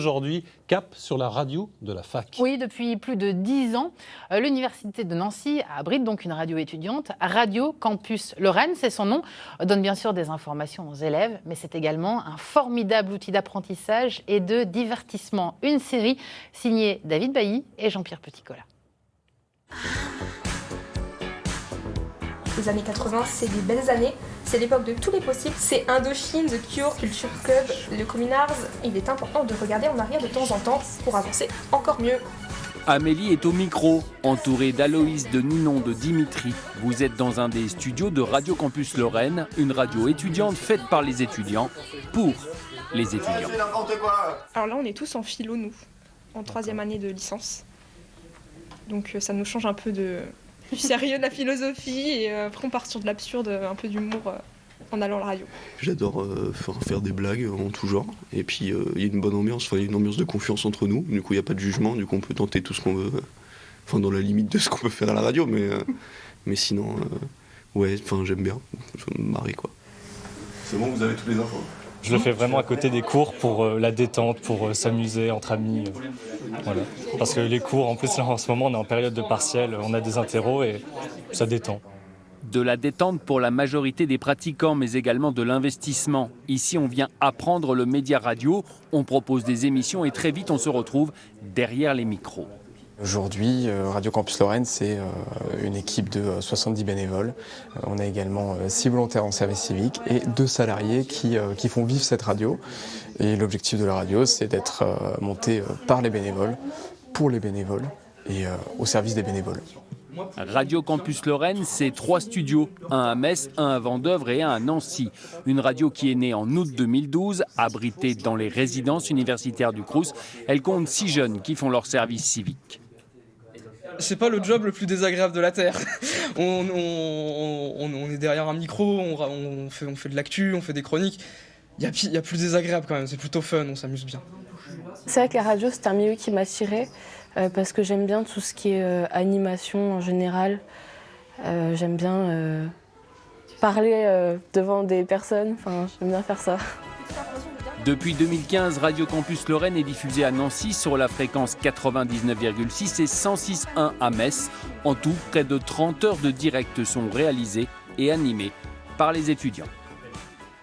Aujourd'hui, cap sur la radio de la fac. Oui, depuis plus de 10 ans, l'Université de Nancy abrite donc une radio étudiante. Radio Campus Lorraine, c'est son nom, donne bien sûr des informations aux élèves, mais c'est également un formidable outil d'apprentissage et de divertissement. Une série signée David Bailly et Jean-Pierre Petitcola. Les années 80, c'est des belles années, c'est l'époque de tous les possibles, c'est Indochine, The Cure, Culture Club, le Communards. Il est important de regarder en arrière de temps en temps pour avancer encore mieux. Amélie est au micro, entourée d'Aloïs, de Ninon, de Dimitri. Vous êtes dans un des studios de Radio Campus Lorraine, une radio étudiante faite par les étudiants, pour les étudiants. Alors là, on est tous en philo, nous, en 3e année de licence. Donc ça nous change un peu du sérieux de la philosophie et après on part sur de l'absurde, un peu d'humour en allant à la radio. J'adore faire des blagues en tout genre et puis il y a une bonne ambiance, il y a une ambiance de confiance entre nous, du coup il n'y a pas de jugement, du coup on peut tenter tout ce qu'on veut, dans la limite de ce qu'on peut faire à la radio, mais sinon j'aime bien, je me marie quoi. C'est bon, vous avez tous les infos? Je le fais vraiment à côté des cours pour la détente, pour s'amuser entre amis. Voilà. Parce que les cours, en plus là en ce moment on est en période de partiel, on a des interros et ça détend. De la détente pour la majorité des pratiquants, mais également de l'investissement. Ici, on vient apprendre le média radio, on propose des émissions et très vite, on se retrouve derrière les micros. Aujourd'hui, Radio Campus Lorraine, c'est une équipe de 70 bénévoles. On a également 6 volontaires en service civique et 2 salariés qui font vivre cette radio. Et l'objectif de la radio, c'est d'être montée par les bénévoles, pour les bénévoles et au service des bénévoles. Radio Campus Lorraine, c'est 3 studios, un à Metz, un à Vendeuvre et un à Nancy. Une radio qui est née en août 2012, abritée dans les résidences universitaires du Crous. Elle compte 6 jeunes qui font leur service civique. C'est pas le job le plus désagréable de la Terre. On est derrière un micro, on fait de l'actu, on fait des chroniques. Il y a plus désagréable quand même, c'est plutôt fun, on s'amuse bien. C'est vrai que la radio, c'est un milieu qui m'attirait parce que j'aime bien tout ce qui est animation en général. J'aime bien parler devant des personnes, j'aime bien faire ça. Depuis 2015, Radio Campus Lorraine est diffusée à Nancy sur la fréquence 99,6 et 106.1 à Metz. En tout, près de 30 heures de direct sont réalisées et animées par les étudiants.